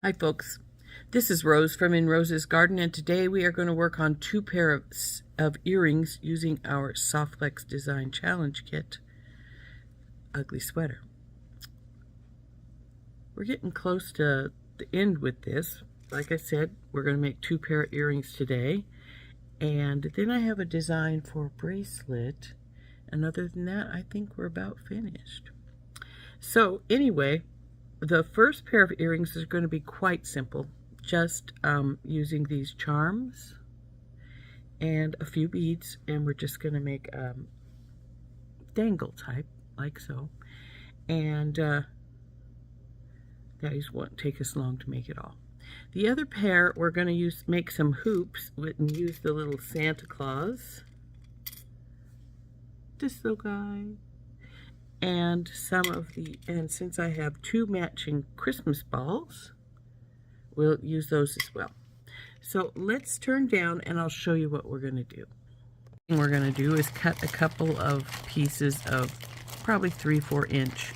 Hi folks, this is Rose from In Rose's Garden, and today we are going to work on two pairs of earrings using our SoftFlex Design Challenge Kit ugly sweater. We're getting close to the end with this. Like I said, we're going to make two pair of earrings today, and then I have a design for a bracelet, and other than that I think we're about finished. So anyway, the first pair of earrings is going to be quite simple, just using these charms and a few beads, and we're just going to make dangle type, like so. And these won't take us long to make it all. The other pair, we're going to make some hoops and use the little Santa Claus, this little guy, and since I have two matching Christmas balls, we'll use those as well. So let's turn down and I'll show you what we're going to do. What we're going to do is cut a couple of pieces of probably 3-4 inch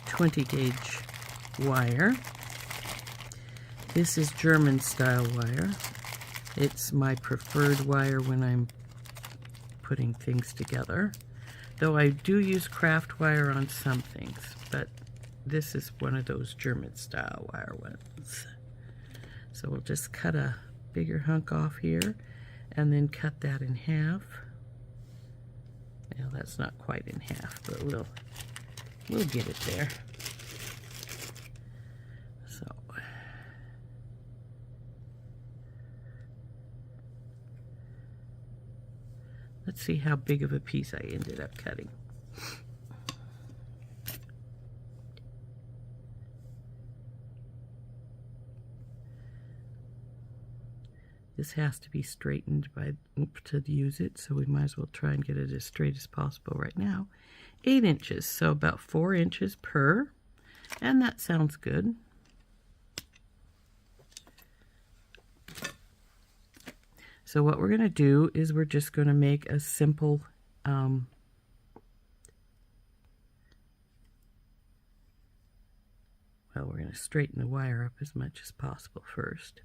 20 gauge wire. This is German style wire. It's my preferred wire when I'm putting things together. Though I do use craft wire on some things, but this is one of those German style wire ones. So we'll just cut a bigger hunk off here and then cut that in half. Well, that's not quite in half, but we'll get it there. So let's see how big of a piece I ended up cutting. This has to be straightened to use it, so we might as well try and get it as straight as possible right now. 8 inches, so about 4 inches per, and that sounds good. So what we're going to do is we're just going to make a simple well, we're going to straighten the wire up as much as possible first.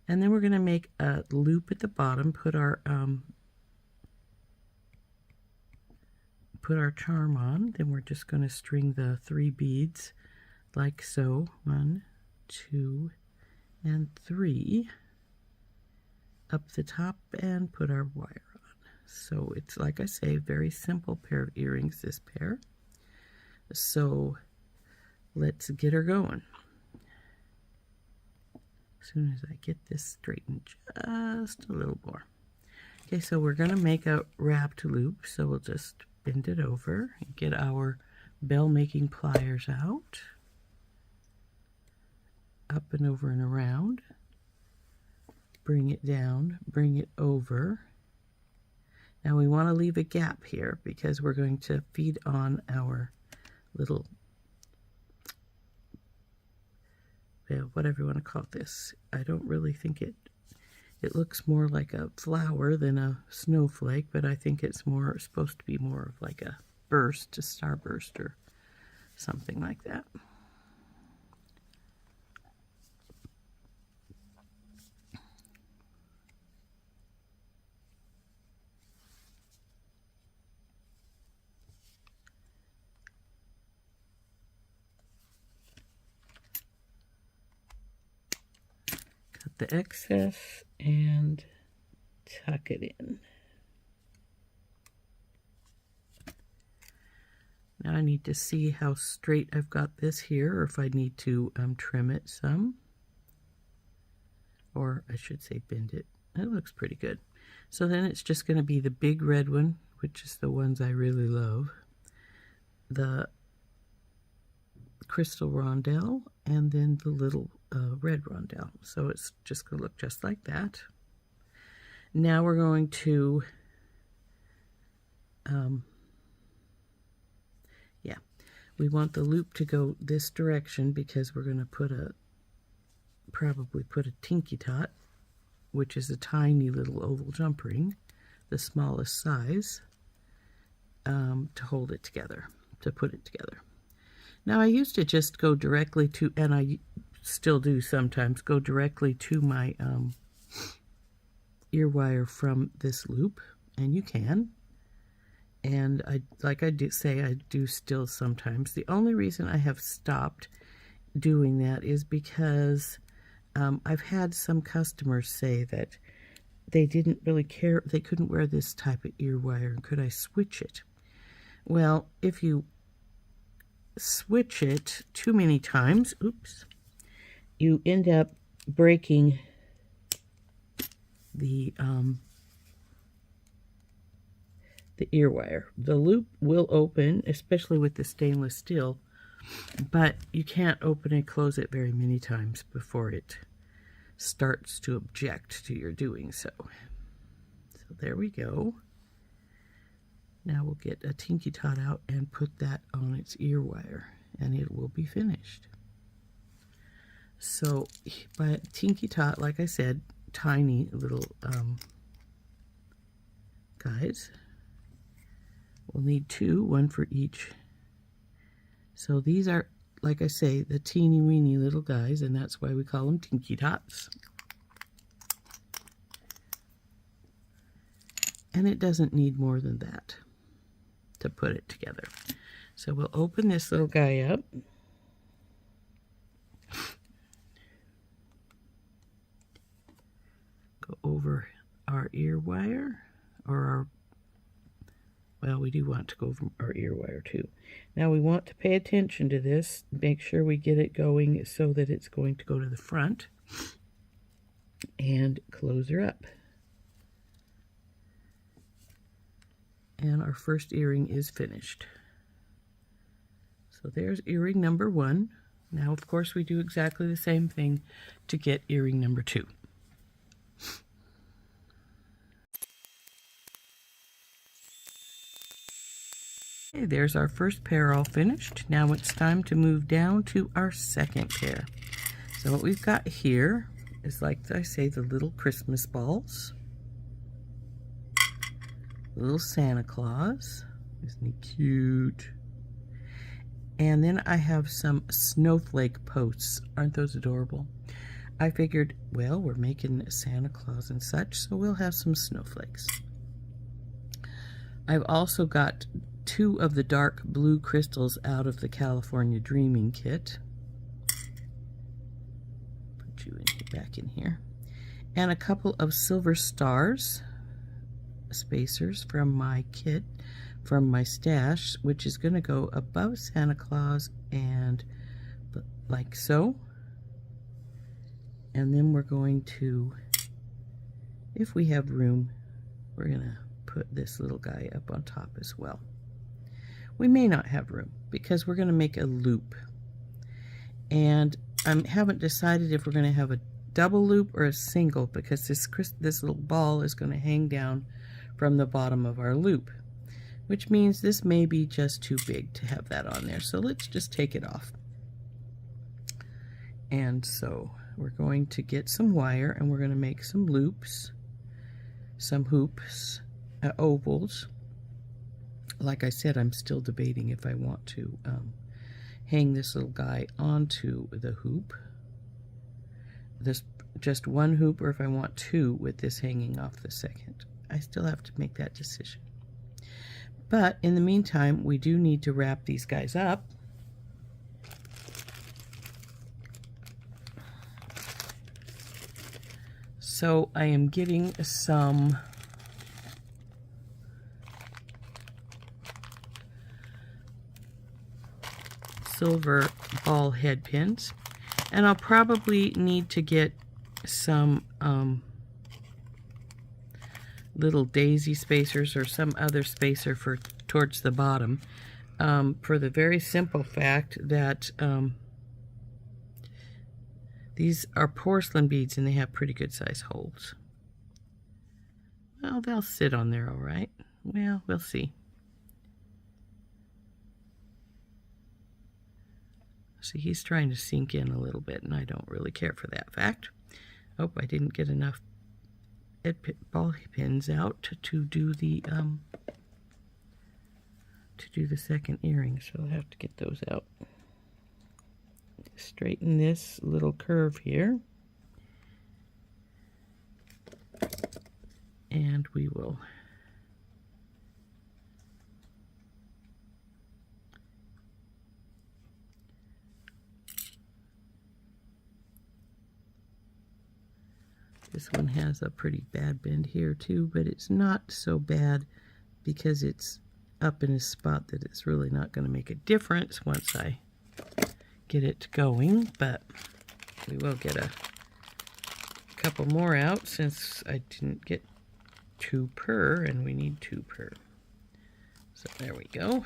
And then we're going to make a loop at the bottom, put our charm on. Then we're just going to string the 3 beads like so. 1, 2, and 3 up the top and put our wire on. So it's, like I say, a very simple pair of earrings, this pair. So let's get her going. As soon as I get this straightened just a little more. Okay, so we're going to make a wrapped loop, so we'll just bend it over and get our bell making pliers out. Up and over and around. Bring it down, bring it over. Now we want to leave a gap here because we're going to feed on our little, whatever you want to call this. I don't really think it looks more like a flower than a snowflake, but I think it's supposed to be more of like a burst, a starburst or something like that. The excess and tuck it in. Now I need to see how straight I've got this here, or if I need to trim it some, or I should say bend it. That looks pretty good. So then it's just going to be the big red one, which is the ones I really love, the crystal rondelle, and then the little red rondelle. So it's just going to look just like that. Now we're going to we want the loop to go this direction because we're going to probably put a tinky tot, which is a tiny little oval jump ring, the smallest size, to hold it together, to put it together. Now I used to just go directly to, and I still do sometimes, go directly to my ear wire from this loop, and you can. And like I do say, I do still sometimes. The only reason I have stopped doing that is because I've had some customers say that they didn't really care, they couldn't wear this type of ear wire, and could I switch it? Well, if you switch it too many times, oops, you end up breaking the ear wire. The loop will open, especially with the stainless steel, but you can't open and close it very many times before it starts to object to your doing so. So there we go. Now we'll get a Tinky Tot out and put that on its ear wire, and it will be finished. So by Tinky Tot, like I said, tiny little guys. We'll need two, one for each. So these are, like I say, the teeny weeny little guys, and that's why we call them Tinky Tots. And it doesn't need more than that to put it together. So we'll open this little guy up. Go over our ear wire, or our, well, we do want to go over our ear wire too. Now we want to pay attention to this, make sure we get it going so that it's going to go to the front, and close her up. And our first earring is finished. So there's earring number 1. Now, of course, we do exactly the same thing to get earring number 2. Okay, there's our first pair all finished. Now it's time to move down to our second pair. So what we've got here is, like I say, the little Christmas balls. Little Santa Claus. Isn't he cute? And then I have some snowflake posts. Aren't those adorable? I figured, well, we're making Santa Claus and such, so we'll have some snowflakes. I've also got 2 of the dark blue crystals out of the California Dreaming Kit. Put you back in here. And a couple of silver stars spacers from my kit, from my stash, which is going to go above Santa Claus and like so. And then we're going to, if we have room, we're going to put this little guy up on top as well. We may not have room because we're going to make a loop. And I haven't decided if we're going to have a double loop or a single, because this little ball is going to hang down from the bottom of our loop, which means this may be just too big to have that on there. So let's just take it off. And so we're going to get some wire, and we're going to make some loops, some hoops, ovals. Like I said, I'm still debating if I want to hang this little guy onto the hoop, this just one hoop, or if I want 2 with this hanging off the second. I still have to make that decision. But in the meantime, we do need to wrap these guys up. So I am getting some silver ball head pins, and I'll probably need to get some little daisy spacers or some other spacer for towards the bottom, for the very simple fact that these are porcelain beads and they have pretty good size holes. Well, they'll sit on there all right. Well, we'll see. See, he's trying to sink in a little bit, and I don't really care for that fact. Oh, I didn't get enough ball pins out to do the second earring, so I'll have to get those out. straighten this little curve here. And we will this one has a pretty bad bend here too, but it's not so bad because it's up in a spot that it's really not going to make a difference once I get it going, but we will get a couple more out since I didn't get 2 per, and we need 2 per. So there we go.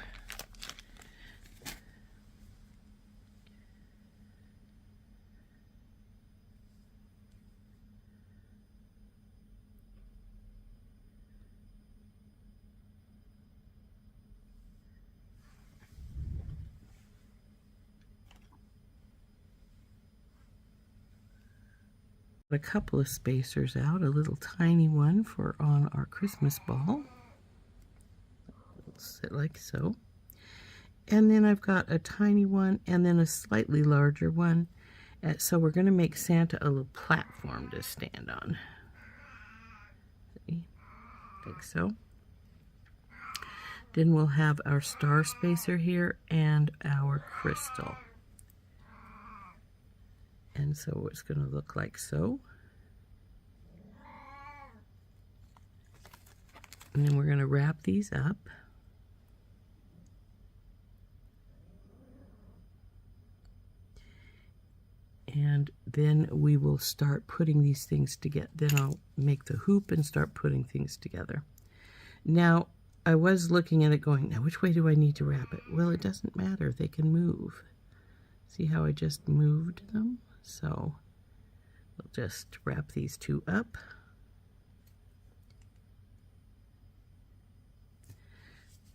A couple of spacers out, a little tiny one for on our Christmas ball. It'll sit like so. And then I've got a tiny one and then a slightly larger one. So we're going to make Santa a little platform to stand on. See? Like so. Then we'll have our star spacer here and our crystal. And so it's going to look like so. And then we're going to wrap these up. And then we will start putting these things together. Then I'll make the hoop and start putting things together. Now, I was looking at it going, now which way do I need to wrap it? Well, it doesn't matter. They can move. See how I just moved them? So we'll just wrap these 2 up.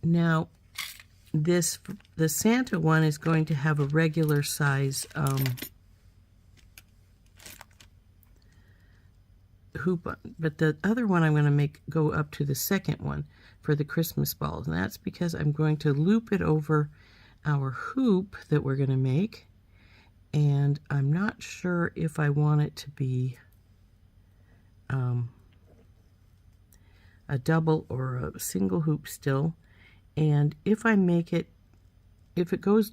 Now, the Santa one is going to have a regular size hoop on, but the other one I'm going to make go up to the second one for the Christmas balls, and that's because I'm going to loop it over our hoop that we're going to make. And I'm not sure if I want it to be a double or a single hoop still. And if I make it, if it goes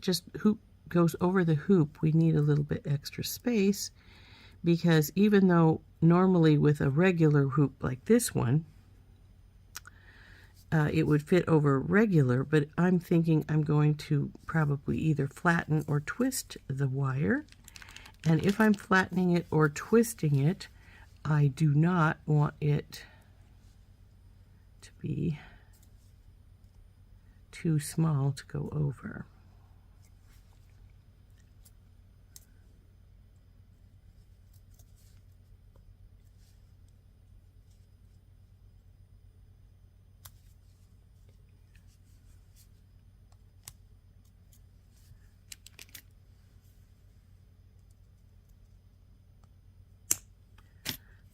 over the hoop, we need a little bit extra space, because even though normally with a regular hoop like this one, it would fit over regular, but I'm thinking I'm going to probably either flatten or twist the wire. And if I'm flattening it or twisting it, I do not want it to be too small to go over.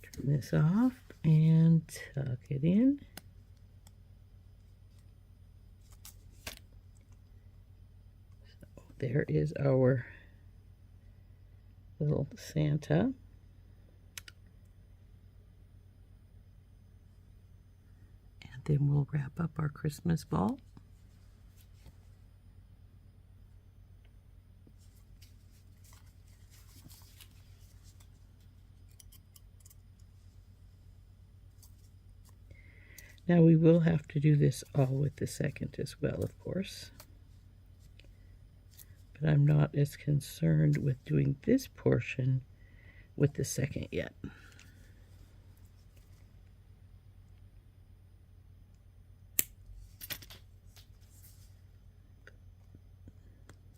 Turn this off and tuck it in. So there is our little Santa. And then we'll wrap up our Christmas ball. Now we will have to do this all with the second as well, of course. But I'm not as concerned with doing this portion with the second yet.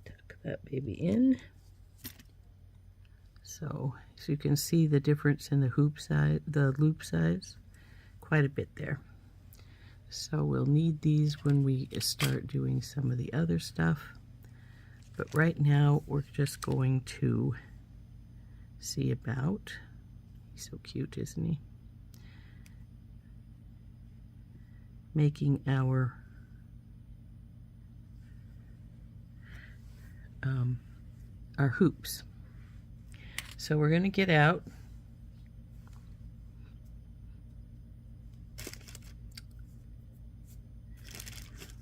Tuck that baby in. So you can see the difference in the hoop size, the loop size, quite a bit there. So we'll need these when we start doing some of the other stuff. But right now we're just going to see about, he's so cute, isn't he? Making our our hoops. So we're going to get out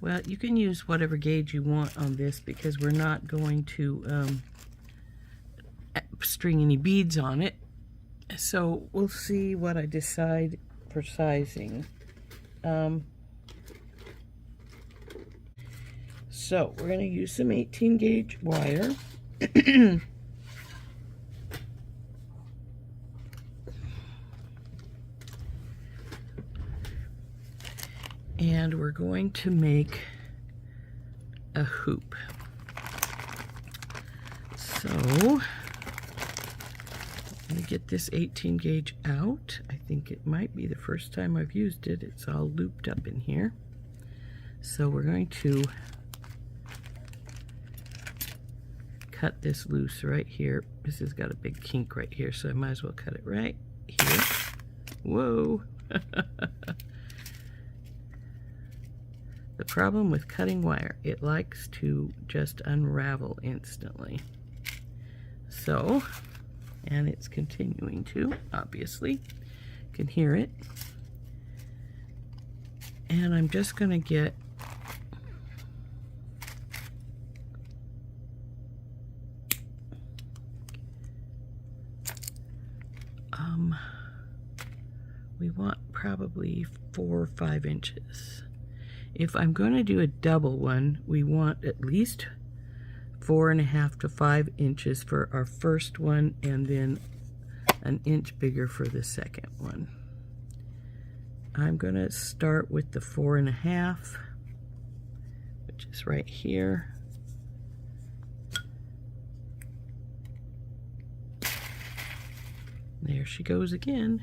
well, you can use whatever gauge you want on this because we're not going to string any beads on it. So we'll see what I decide for sizing. So we're going to use some 18 gauge wire. And we're going to make a hoop. So let me get this 18 gauge out. I think it might be the first time I've used it. It's all looped up in here. So we're going to cut this loose right here. This has got a big kink right here, so I might as well cut it right here. Whoa! The problem with cutting wire, it likes to just unravel instantly. So, and it's continuing to, obviously. You can hear it. And I'm just going to get we want probably 4 or 5 inches. If I'm going to do a double one, we want at least 4.5 to 5 inches for our first one, and then an inch bigger for the second one. I'm going to start with the 4.5, which is right here. There she goes again.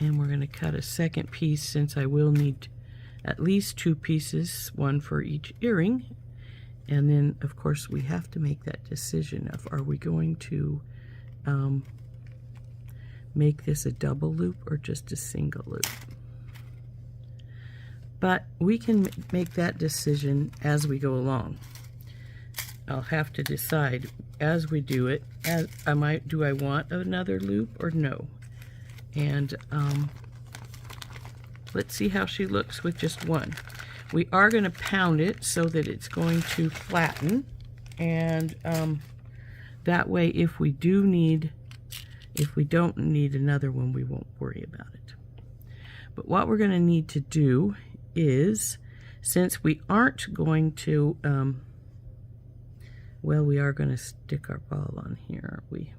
And we're going to cut a second piece, since I will need at least 2 pieces, one for each earring. And then, of course, we have to make that decision of, are we going to make this a double loop or just a single loop? But we can make that decision as we go along. I'll have to decide as we do it, do I want another loop or no? And let's see how she looks with just one. We are going to pound it so that it's going to flatten, and that way if we don't need another one, we won't worry about it. But what we're going to need to do is, since we aren't going to well, we are going to stick our ball on here, aren't we?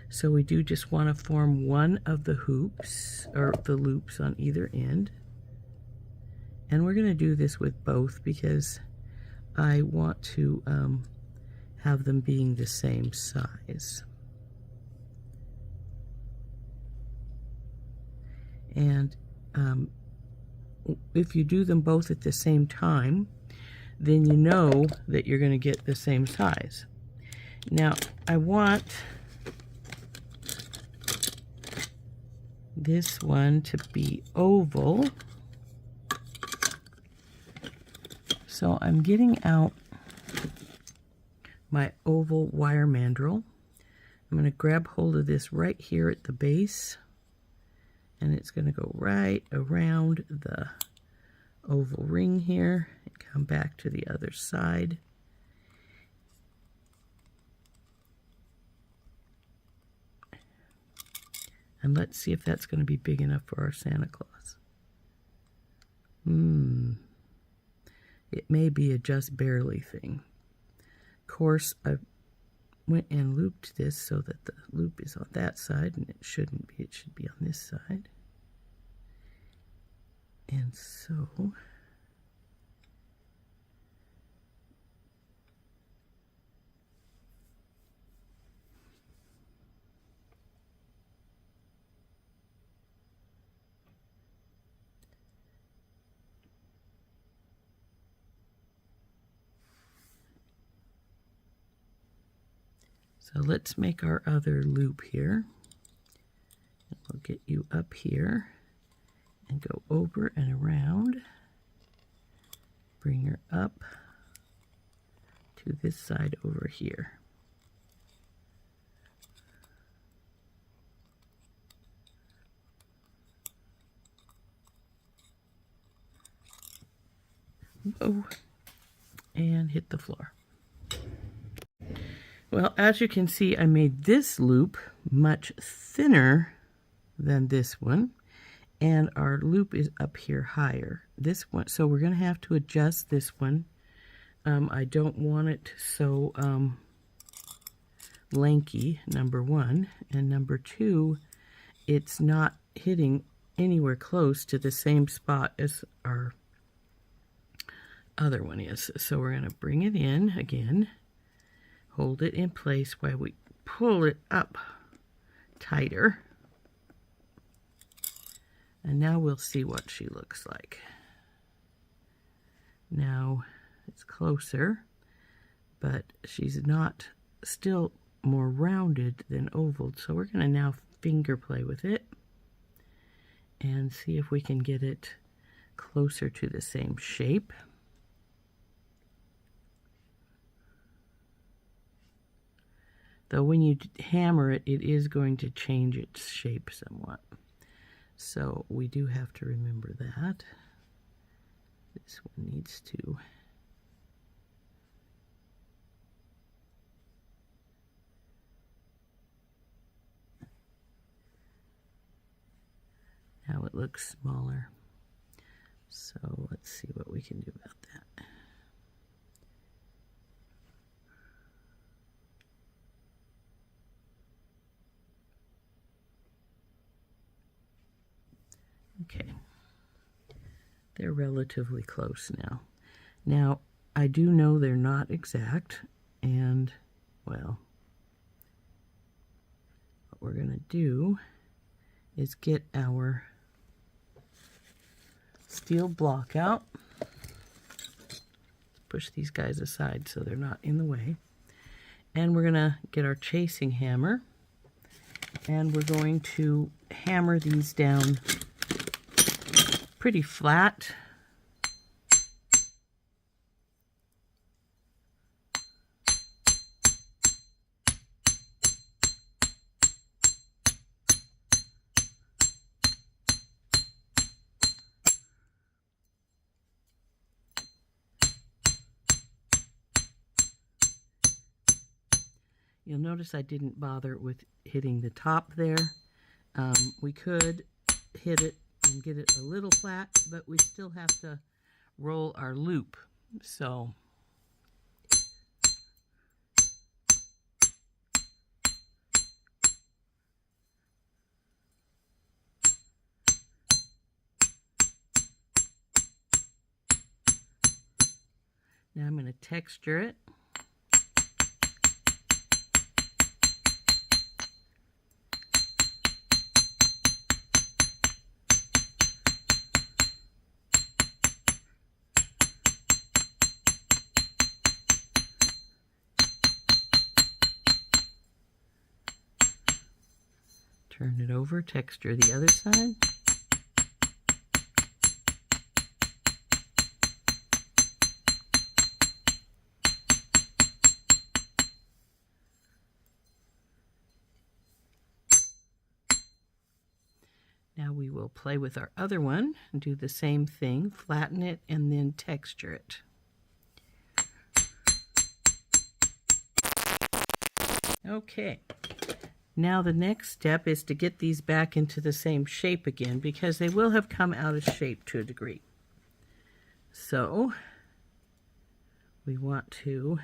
So we do just want to form one of the hoops, or the loops on either end. And we're going to do this with both because I want to have them being the same size. And if you do them both at the same time, then you know that you're going to get the same size. Now, I want this one to be oval. So I'm getting out my oval wire mandrel. I'm going to grab hold of this right here at the base, and it's going to go right around the oval ring here and come back to the other side. And let's see if that's going to be big enough for our Santa Claus. It may be a just barely thing. Of course, I went and looped this so that the loop is on that side, and it shouldn't be. It should be on this side. And so let's make our other loop here. And we'll get you up here and go over and around. Bring her up to this side over here. Whoa, and hit the floor. Well, as you can see, I made this loop much thinner than this one, and our loop is up here higher. This one, so we're going to have to adjust this one. I don't want it so lanky, number one, and number two, it's not hitting anywhere close to the same spot as our other one is. So we're going to bring it in again, hold it in place while we pull it up tighter, and now we'll see what she looks like. Now it's closer, but she's not, still more rounded than oval, so we're going to now finger play with it and see if we can get it closer to the same shape. Though when you hammer it, it is going to change its shape somewhat. So we do have to remember that. This one needs to. Now it looks smaller. So let's see what we can do about that. Okay, they're relatively close now. Now, I do know they're not exact, and, well, what we're going to do is get our steel block out. Push these guys aside so they're not in the way. And we're going to get our chasing hammer, and we're going to hammer these down pretty flat. You'll notice I didn't bother with hitting the top there. We could hit it and get it a little flat, but we still have to roll our loop. So now I'm going to texture it. Turn it over, texture the other side. Now we will play with our other one and do the same thing, flatten it and then texture it. Okay. Now the next step is to get these back into the same shape again, because they will have come out of shape to a degree. So we want to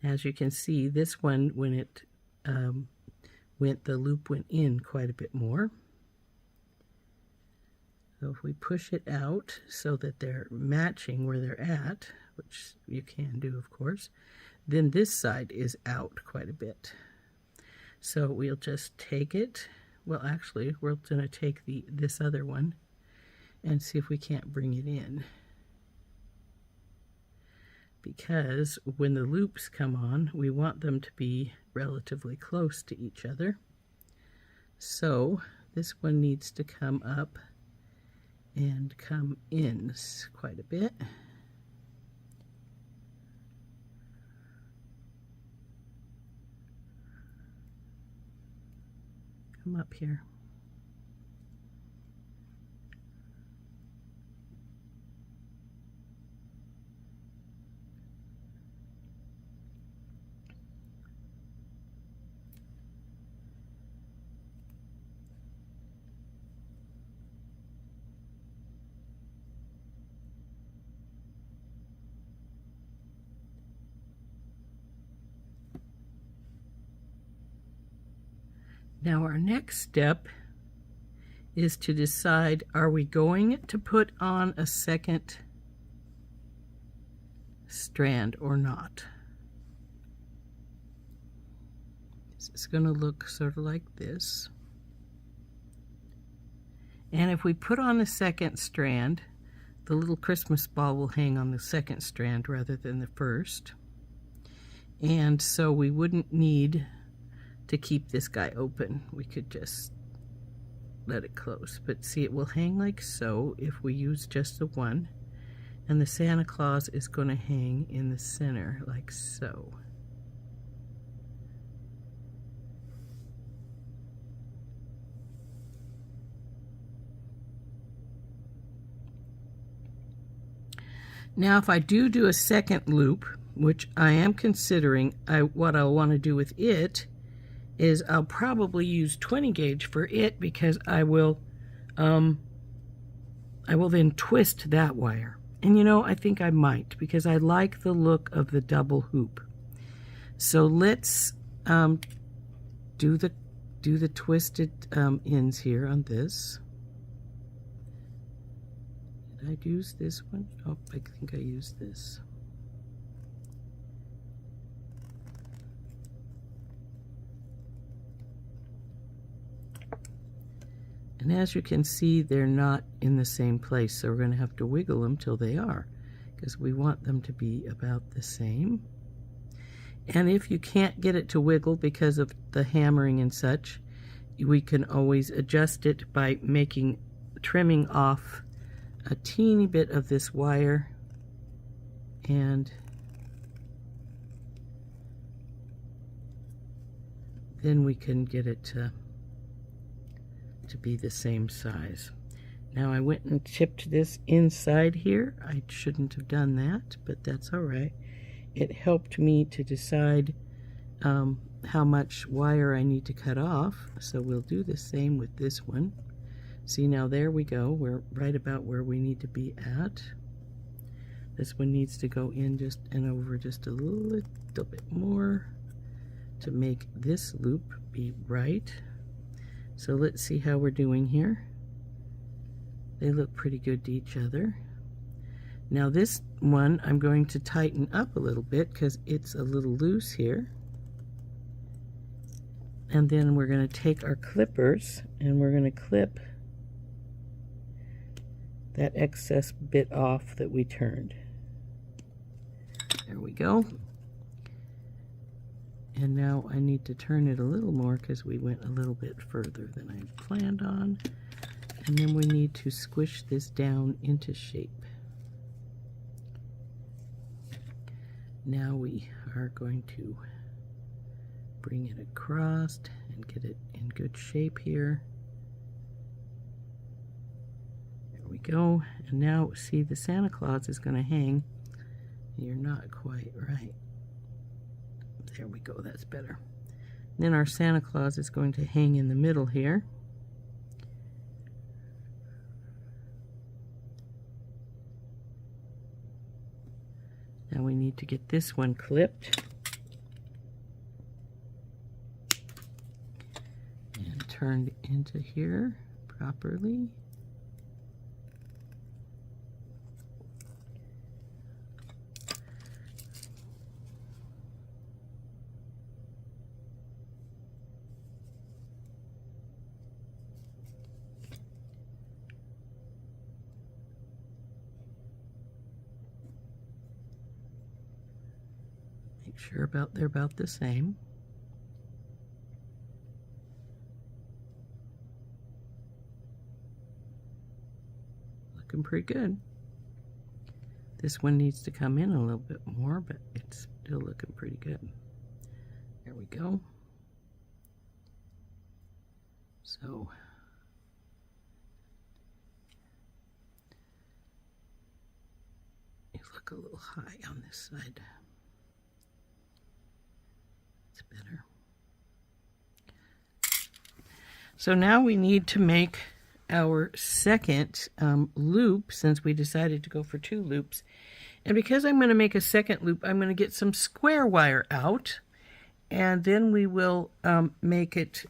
as you can see, this one, when it the loop went in quite a bit more. So if we push it out so that they're matching where they're at, which you can do, of course, then this side is out quite a bit. So we'll just take it. Well, actually, we're going to take this other one and see if we can't bring it in. Because when the loops come on, we want them to be relatively close to each other. So this one needs to come up and come in quite a bit. Come up here. Now our next step is to decide, are we going to put on a second strand or not? It's going to look sort of like this. And if we put on the second strand, the little Christmas ball will hang on the second strand rather than the first. And so we wouldn't need to keep this guy open. We could just let it close. But see, it will hang like so if we use just the one. And the Santa Claus is going to hang in the center like so. Now if I do a second loop, which I am considering, what I'll want to do with it is I'll probably use 20 gauge for it, because I will then twist that wire. And you know, I think I might, because I like the look of the double hoop. So let's do the twisted ends here on this. Did I use this one? Oh, I think I used this. And as you can see, they're not in the same place, so we're going to have to wiggle them till they are, because we want them to be about the same. And if you can't get it to wiggle because of the hammering and such, we can always adjust it by trimming off a teeny bit of this wire, and then we can get it to be the same size. Now I went and chipped this inside here. I shouldn't have done that, but that's all right. It helped me to decide how much wire I need to cut off, so we'll do the same with this one. See, now there we go. We're right about where we need to be at. This one needs to go in just and over just a little bit more to make this loop be right. So let's see how we're doing here. They look pretty good to each other. Now this one I'm going to tighten up a little bit because it's a little loose here. And then we're going to take our clippers and we're going to clip that excess bit off that we turned. There we go. And now I need to turn it a little more because we went a little bit further than I planned on. And then we need to squish this down into shape. Now we are going to bring it across and get it in good shape here. There we go. And now see, the Santa Claus is going to hang. You're not quite right. There we go, that's better. Then our Santa Claus is going to hang in the middle here. Now we need to get this one clipped and turned into here properly. Make sure they're about the same. looking pretty good. This one needs to come in a little bit more, but it's still looking pretty good. There we go. So you look a little high on this side. It's better. So now we need to make our second loop, since we decided to go for 2 loops. And because I'm going to make a second loop, I'm going to get some square wire out, and then we will make it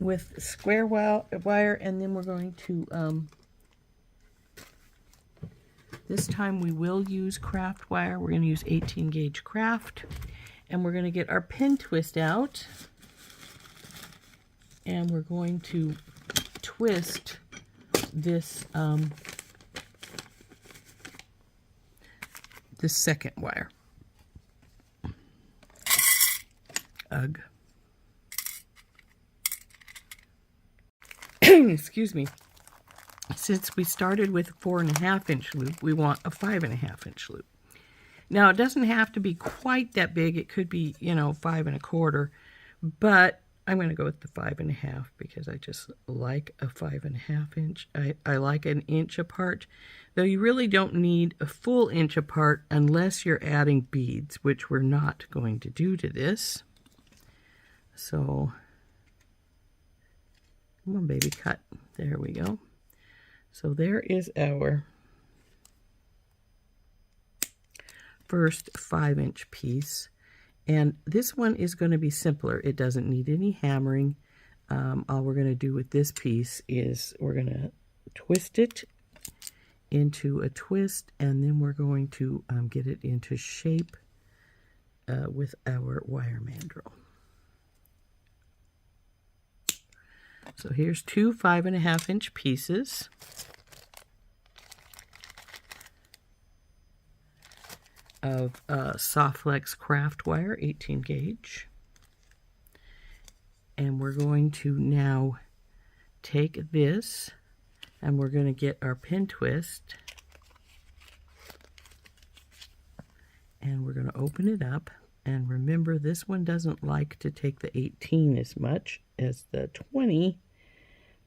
with square wire, and then we're going to this time we will use craft wire. We're going to use 18 gauge craft, and we're going to get our pin twist out, and we're going to twist this this second wire. Ugh. Excuse me. Since we started with a 4.5 inch loop, we want a 5.5 inch loop. Now, it doesn't have to be quite that big. It could be, 5 1/4, but I'm going to go with the 5.5 because I just like a 5.5 inch. I like an inch apart, though you really don't need a full inch apart unless you're adding beads, which we're not going to do to this. So, come on, baby, cut. There we go. So there is our first 5 inch piece. And this one is going to be simpler. It doesn't need any hammering. All we're going to do with this piece is we're going to twist it into a twist, and then we're going to get it into shape with our wire mandrel. So here's 2 5.5 inch pieces. Of SoftFlex craft wire, 18 gauge. And we're going to now take this, and we're going to get our pin twist, and we're going to open it up. And remember, this one doesn't like to take the 18 as much as the 20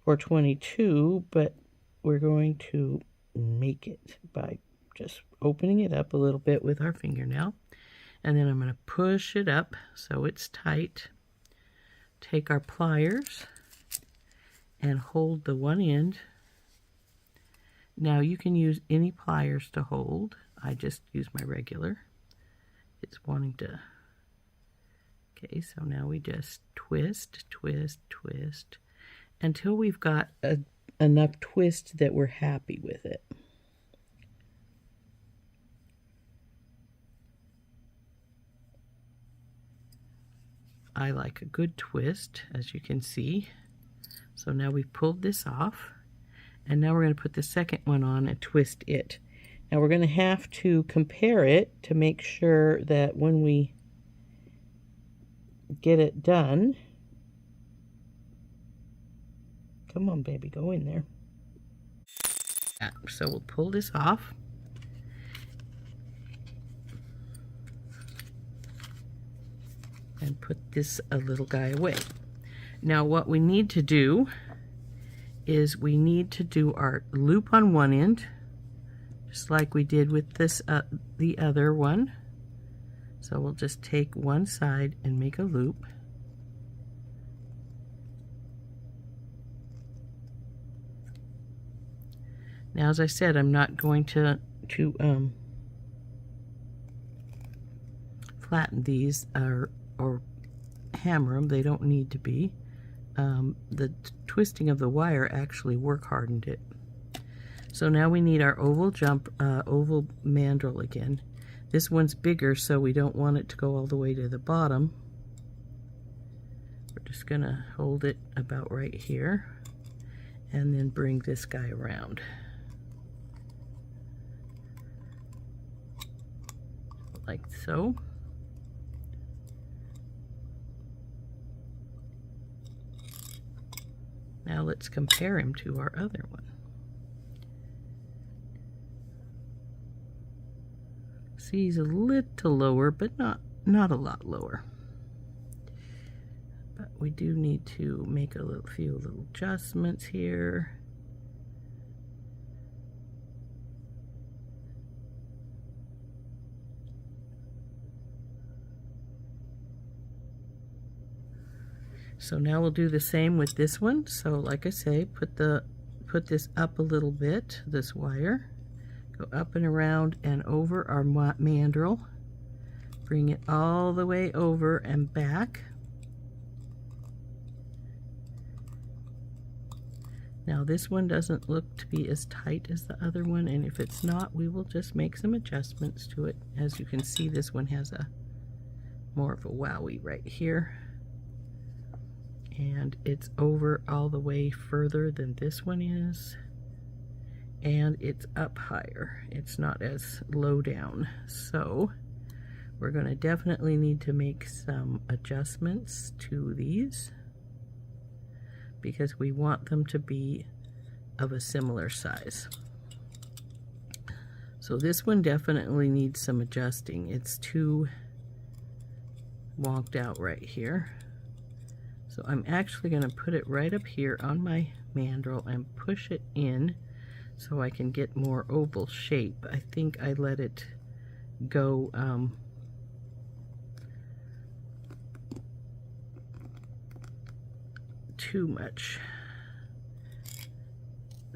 or 22, but we're going to make it by just opening it up a little bit with our fingernail, and then I'm going to push it up so it's tight. Take our pliers and hold the one end. Now you can use any pliers to hold. I just use my regular. It's wanting to. Okay, so now we just twist, twist, twist until we've got enough twist that we're happy with it. I like a good twist, as you can see. So now we've pulled this off, and now we're going to put the second one on and twist it. Now we're going to have to compare it to make sure that when we get it done, come on baby, go in there. So we'll pull this off. And put this little guy away. Now what we need to do is we need to do our loop on one end, just like we did with this the other one. So we'll just take one side and make a loop. Now, as I said, I'm not going to flatten these or hammer them. They don't need to be. The twisting of the wire actually work hardened it. So now we need our oval oval mandrel again. This one's bigger, so we don't want it to go all the way to the bottom. We're just gonna hold it about right here and then bring this guy around. Like so. Now let's compare him to our other one. See, he's a little lower, but not a lot lower. But we do need to make a few little adjustments here. So now we'll do the same with this one. So like I say, put this up a little bit, this wire. Go up and around and over our mandrel. Bring it all the way over and back. Now this one doesn't look to be as tight as the other one, and if it's not, we will just make some adjustments to it. As you can see, this one has a more of a wowie right here. And it's over all the way further than this one is. And it's up higher. It's not as low down. So we're going to definitely need to make some adjustments to these because we want them to be of a similar size. So this one definitely needs some adjusting. It's too wonked out right here. So I'm actually going to put it right up here on my mandrel and push it in so I can get more oval shape. I think I let it go too much.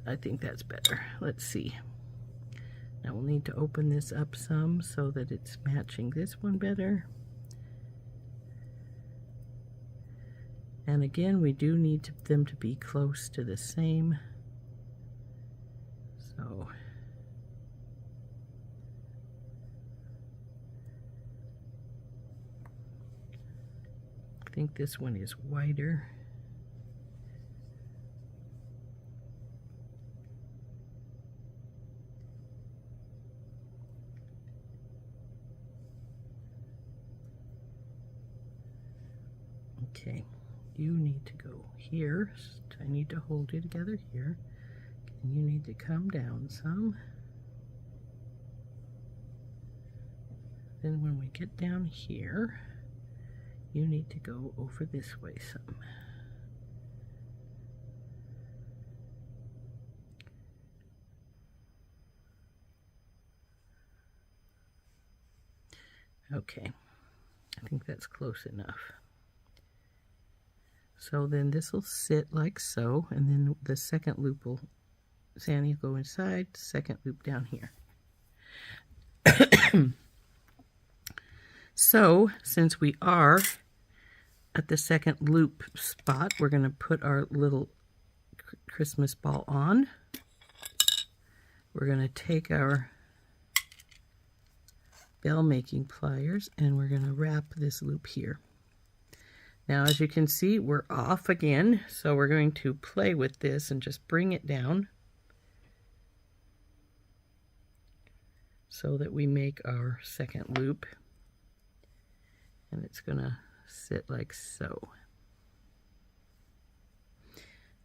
I think that's better. Let's see. Now we'll need to open this up some so that it's matching this one better. And again, we do need them to be close to the same. So I think this one is wider. Okay. You need to go here. I need to hold you together here. And you need to come down some. Then when we get down here, you need to go over this way some. Okay, I think that's close enough. So then this will sit like so, and then the second loop will, Sandy will go inside, second loop down here. So since we are at the second loop spot, we're going to put our little Christmas ball on. We're going to take our bell making pliers and we're going to wrap this loop here. Now, as you can see, we're off again, so we're going to play with this and just bring it down so that we make our second loop. And it's going to sit like so.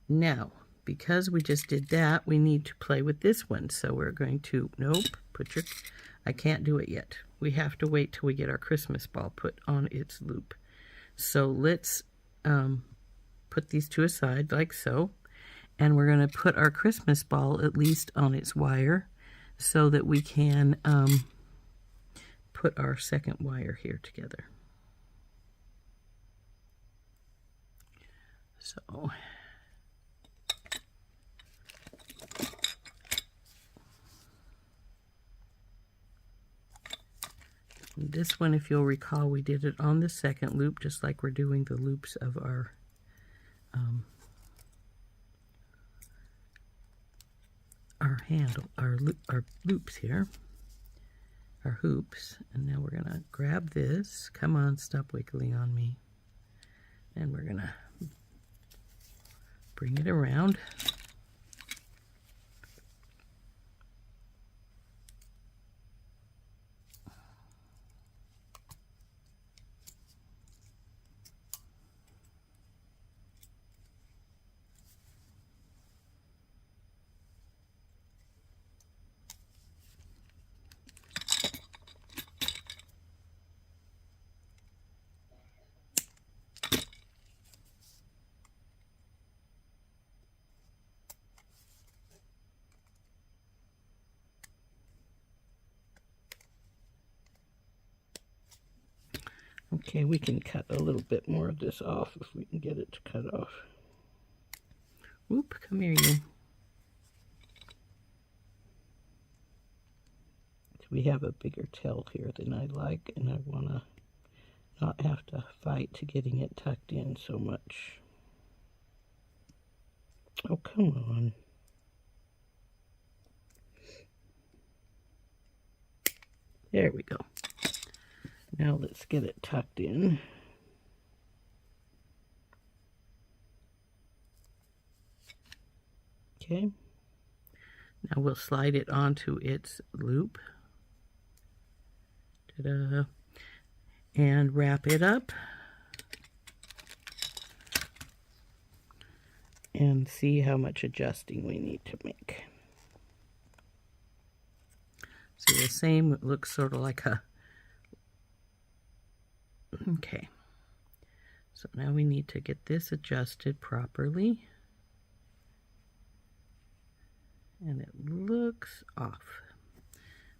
Now, because we just did that, we need to play with this one. So we're going to, nope, I can't do it yet. We have to wait till we get our Christmas ball put on its loop. So let's put these two aside like so, and we're going to put our Christmas ball at least on its wire so that we can put our second wire here together. So this one, if you'll recall, we did it on the second loop, just like we're doing the loops of our handle, our loops here, our hoops. And now we're gonna grab this. Come on, stop wiggling on me. And we're gonna bring it around. Okay, we can cut a little bit more of this off if we can get it to cut off. Whoop, come here, you. We have a bigger tail here than I like, and I want to not have to fight to getting it tucked in so much. Oh, come on. There we go. Now let's get it tucked in. Okay. Now we'll slide it onto its loop. Ta-da. And wrap it up. And see how much adjusting we need to make. See, the same, it looks sort of like a... Okay. So now we need to get this adjusted properly. And it looks off.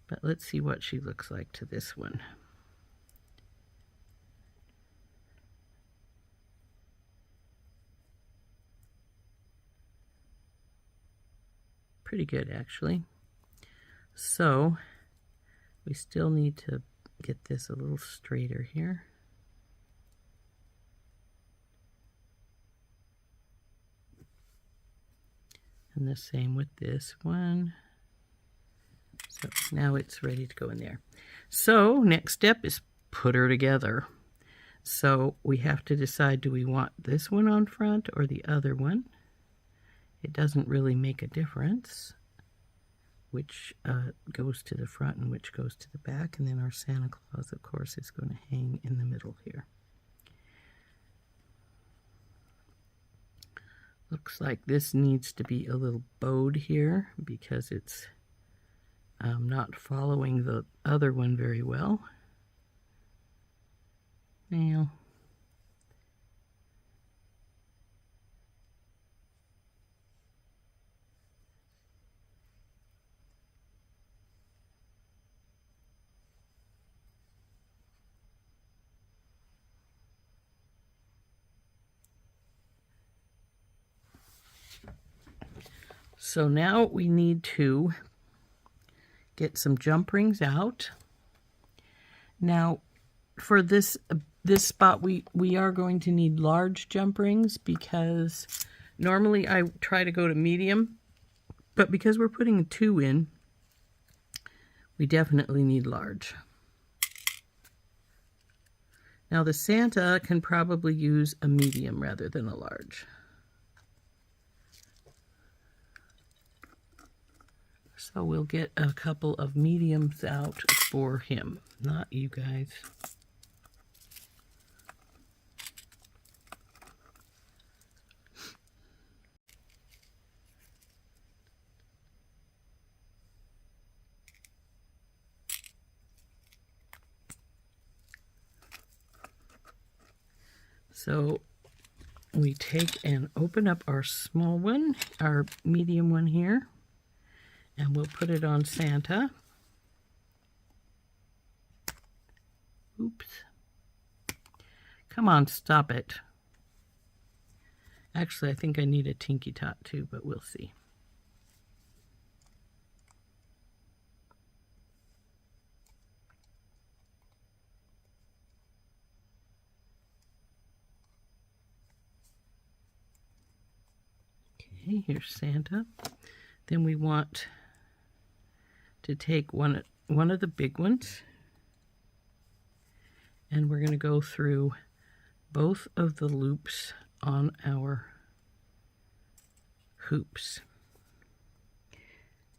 But let's see what she looks like to this one. Pretty good, actually. So we still need to get this a little straighter here. And the same with this one. So now it's ready to go in there. So next step is put her together. So we have to decide, do we want this one on front or the other one? It doesn't really make a difference which goes to the front and which goes to the back. And then our Santa Claus, of course, is going to hang in the middle here. Looks like this needs to be a little bowed here because it's not following the other one very well. Now, so now we need to get some jump rings out. Now, for this spot, we are going to need large jump rings because normally I try to go to medium, but because we're putting a 2 in, we definitely need large. Now the Santa can probably use a medium rather than a large. So we'll get a couple of mediums out for him, not you guys. So we take and open up our small one, our medium one here, and we'll put it on Santa. Oops. Come on, stop it. Actually, I think I need a Tinky Tot too, but we'll see. Okay, here's Santa. Then we want to take one of the big ones, and we're going to go through both of the loops on our hoops.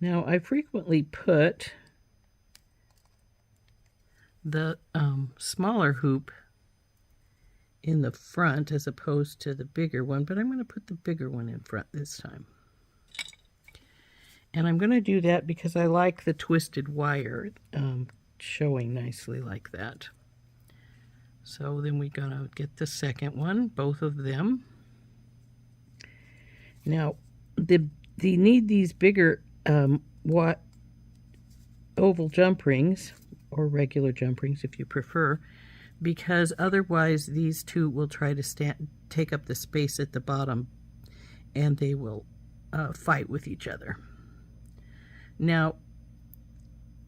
Now, I frequently put the smaller hoop in the front as opposed to the bigger one, but I'm going to put the bigger one in front this time. And I'm going to do that because I like the twisted wire showing nicely like that. So then we're going to get the second one, both of them. Now, they need these bigger oval jump rings, or regular jump rings if you prefer, because otherwise these two will try to take up the space at the bottom, and they will fight with each other. Now,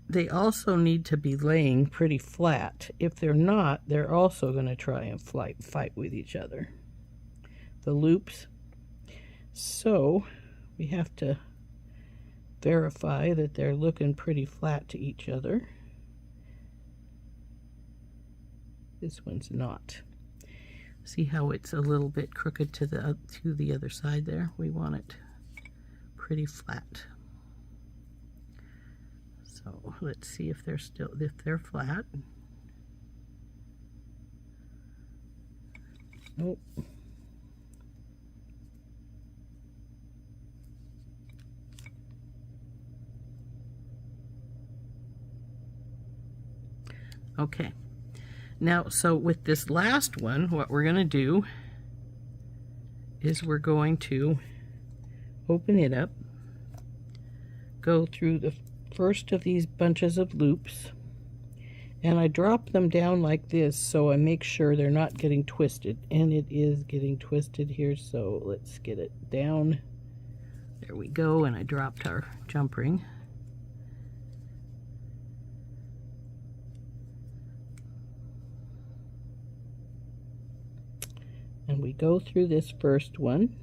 they also need to be laying pretty flat. If they're not, they're also going to try and fight with each other, the loops. So we have to verify that they're looking pretty flat to each other. This one's not. See how it's a little bit crooked to the other side there? We want it pretty flat. So let's see if they're flat. Nope. Okay. Now, so with this last one, what we're going to do is we're going to open it up, go through the first of these bunches of loops, and I drop them down like this so I make sure they're not getting twisted, and it is getting twisted here, so let's get it down. There we go, and I dropped our jump ring. And we go through this first one.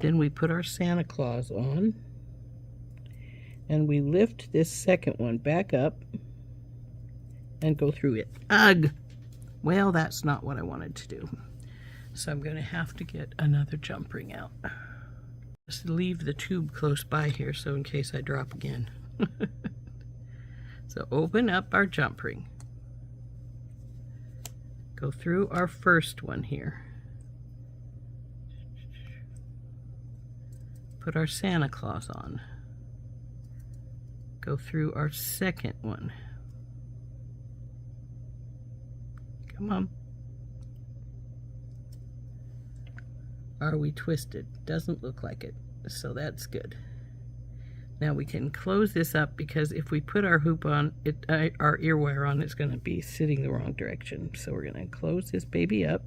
Then we put our Santa Claus on. And we lift this second one back up and go through it. Ugh! Well, that's not what I wanted to do. So I'm going to have to get another jump ring out. Just leave the tube close by here so in case I drop again. So open up our jump ring. Go through our first one here. Put our Santa Claus on. Go through our second one. Come on. Are we twisted? Doesn't look like it, so that's good. Now we can close this up because if we put our hoop on, our ear wire on, it's going to be sitting the wrong direction. So we're going to close this baby up.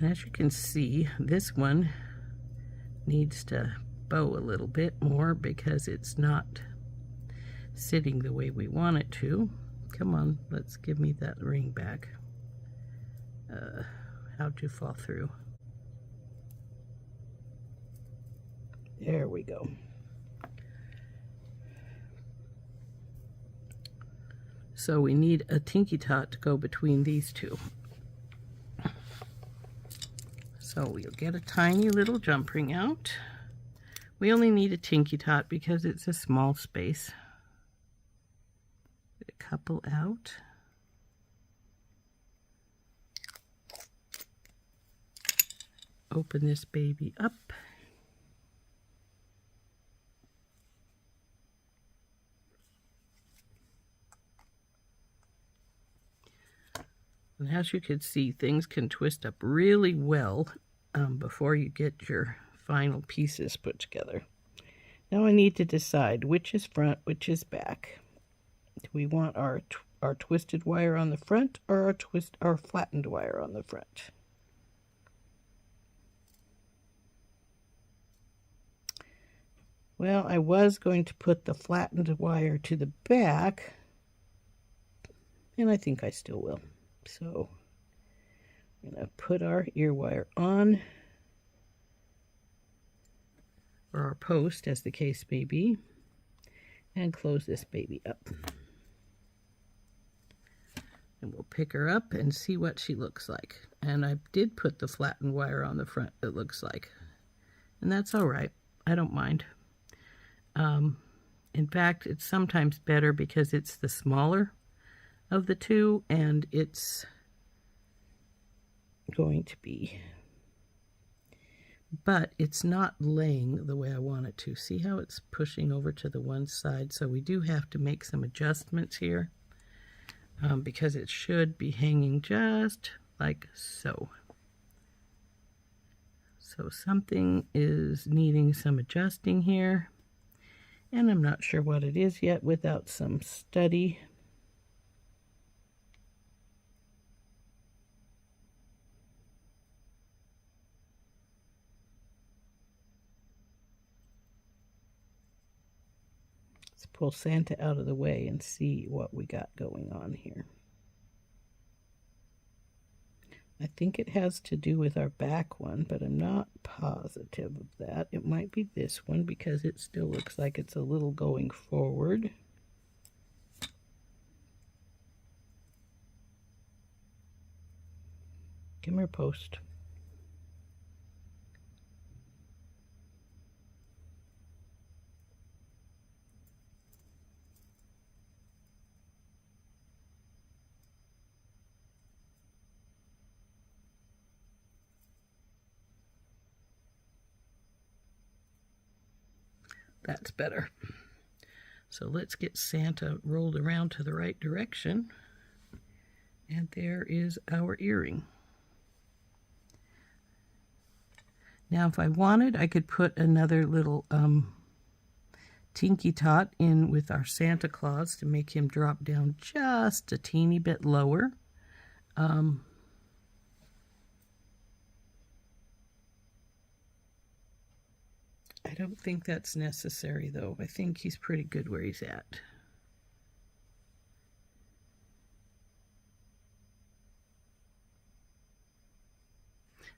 And as you can see, this one needs to bow a little bit more because it's not sitting the way we want it to. Come on, let's give me that ring back. How'd you fall through? There we go. So we need a tinky tot to go between these two. So we'll get a tiny little jump ring out. We only need a tinky tot because it's a small space. Get a couple out. Open this baby up. And as you can see, things can twist up really well before you get your final pieces put together. Now I need to decide which is front, which is back. Do we want our twisted wire on the front or our flattened wire on the front? Well, I was going to put the flattened wire to the back, and I think I still will. So I'm going to put our ear wire on, or our post, as the case may be, and close this baby up. And we'll pick her up and see what she looks like. And I did put the flattened wire on the front, it looks like. And that's all right. I don't mind. In fact, it's sometimes better because it's the smaller of the two, and it's going to be, but it's not laying the way I want it to. See how it's pushing over to the one side? So we do have to make some adjustments here. because it should be hanging just like so. So something is needing some adjusting here, and I'm not sure what it is yet without some study. Let's pull Santa out of the way and see what we got going on here. I think it has to do with our back one, but I'm not positive of that. It might be this one because it still looks like it's a little going forward. Give me a post. That's better. So let's get Santa rolled around to the right direction. And there is our earring. Now if I wanted, I could put another little Tinky Tot in with our Santa Claus to make him drop down just a teeny bit lower. I don't think that's necessary, though. I think he's pretty good where he's at.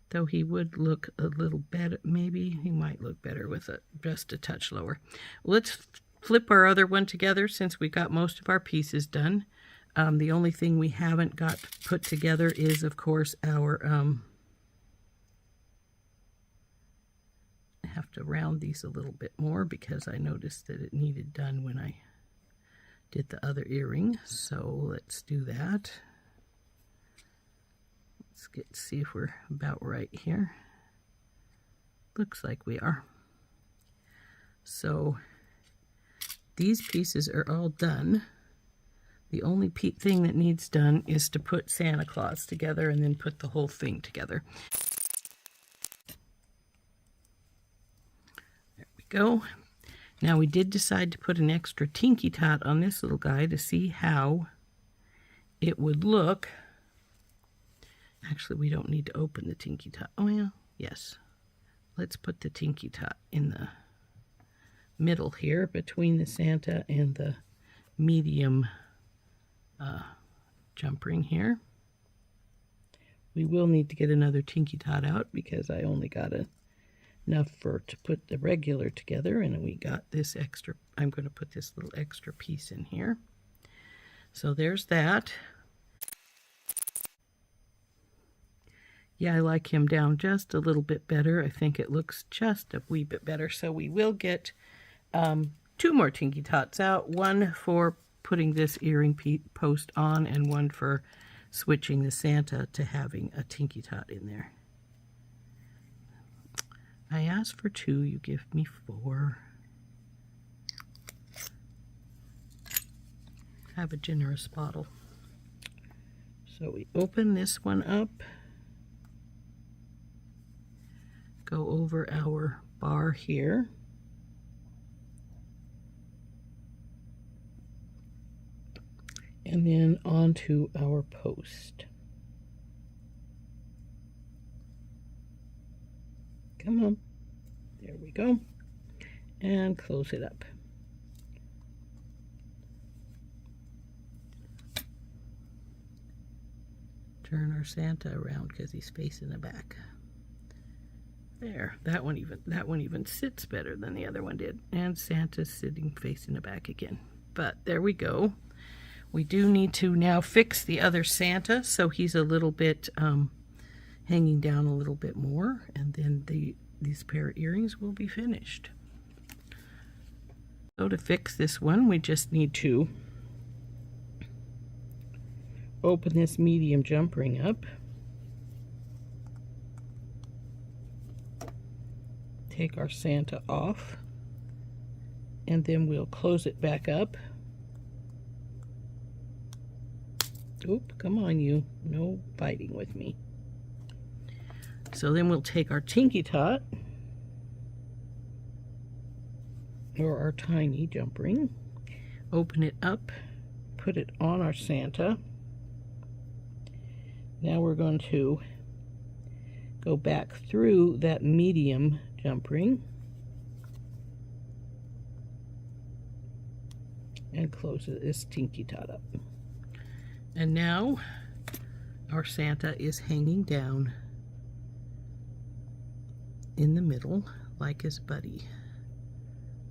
Though he would look a little better, maybe he might look better with it just a touch lower. Let's flip our other one together since we got most of our pieces done. The only thing we haven't got put together is, of course, our... I have to round these a little bit more because I noticed that it needed done when I did the other earring. So let's do that. Let's see if we're about right here. Looks like we are. So these pieces are all done. The only thing that needs done is to put Santa Claus together and then put the whole thing together. There we go. Now we did decide to put an extra Tinky Tot on this little guy to see how it would look. Actually, we don't need to open the Tinky Tot. Oh, yeah. Yes. Let's put the Tinky Tot in the middle here between the Santa and the medium jump ring here. We will need to get another Tinky Tot out because I only got enough to put the regular together, and we got this extra. I'm going to put this little extra piece in here. So there's that. Yeah, I like him down just a little bit better. I think it looks just a wee bit better. So we will get 2 more Tinky Tots out. One for putting this earring post on and one for switching the Santa to having a Tinky Tot in there. I asked for 2, you give me 4. Have a generous bottle. So we open this one up. Go over our bar here. And then onto our post. Come on. There we go. And close it up. Turn our Santa around because he's facing the back. There, that one even sits better than the other one did. And Santa's sitting facing the back again. But there we go. We do need to now fix the other Santa, so he's a little bit hanging down a little bit more, and then these pair of earrings will be finished. So to fix this one, we just need to open this medium jump ring up. Take our Santa off, and then we'll close it back up. Oop, come on you. No fighting with me. So then we'll take our Tinky Tot, or our tiny jump ring, open it up, put it on our Santa. Now we're going to go back through that medium jump ring and close this Tinky Tot up. And now our Santa is hanging down in the middle like his buddy.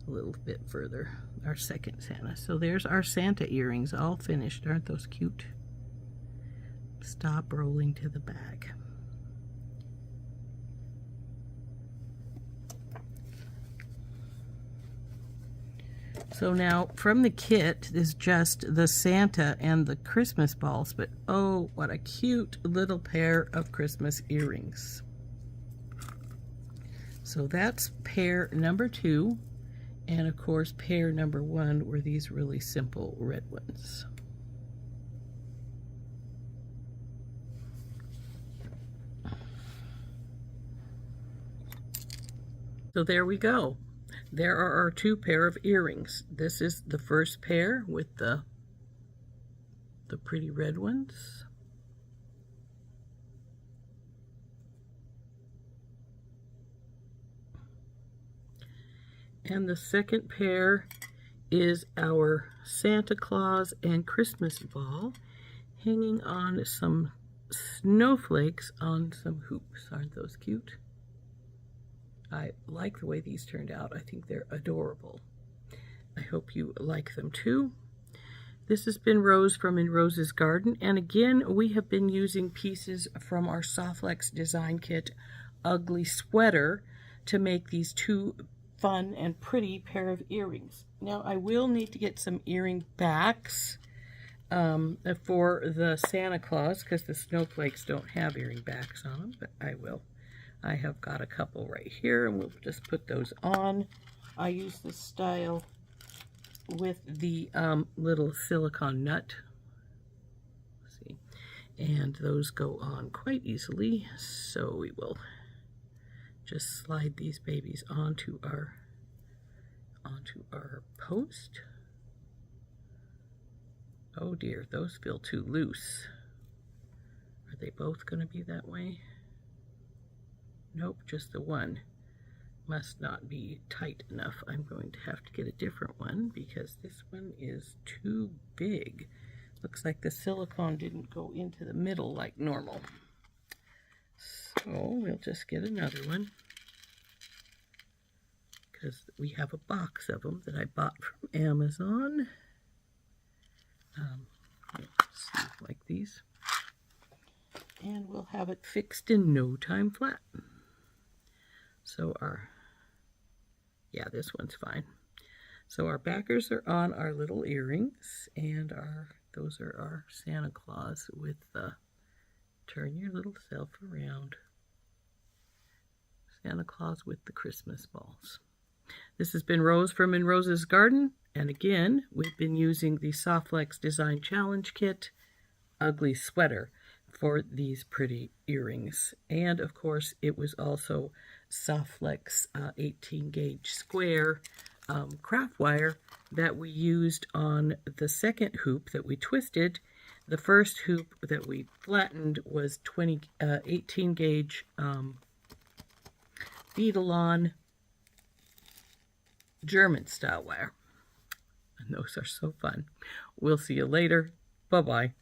A little bit further, our second Santa. So there's our Santa earrings all finished. Aren't those cute? Stop rolling to the back. So now from the kit is just the Santa and the Christmas balls, but oh, what a cute little pair of Christmas earrings. So that's pair number 2, and of course pair number 1 were these really simple red ones. So there we go. There are our 2 pair of earrings. This is the first pair with the pretty red ones. And the second pair is our Santa Claus and Christmas ball hanging on some snowflakes on some hoops. Aren't those cute? I like the way these turned out. I think they're adorable. I hope you like them too. This has been Rose from In Rose's Garden, and again we have been using pieces from our SoftFlex Design Kit Ugly Sweater to make these 2 fun and pretty pair of earrings. Now I will need to get some earring backs for the Santa Claus, because the snowflakes don't have earring backs on them, but I will. I have got a couple right here, and we'll just put those on. I use this style with the little silicone nut. Let's see, and those go on quite easily. So we will just slide these babies onto our post. Oh dear, those feel too loose. Are they both going to be that way? Nope, just the one must not be tight enough. I'm going to have to get a different one because this one is too big. Looks like the silicone didn't go into the middle like normal. So we'll just get another one, because we have a box of them that I bought from Amazon. Let's see, like these. And we'll have it fixed in no time flat. So this one's fine. So our backers are on our little earrings, and those are our Santa Claus with the turn your little self around. Santa Claus with the Christmas balls. This has been Rose from In Rose's Garden, and again, we've been using the SoftFlex Design Challenge Kit Ugly Sweater for these pretty earrings. And of course, it was also SoftFlex 18 gauge square craft wire that we used on the second hoop that we twisted. The first hoop that we flattened was 18 gauge beadle-on German style wire. And those are so fun. We'll see you later. Bye-bye.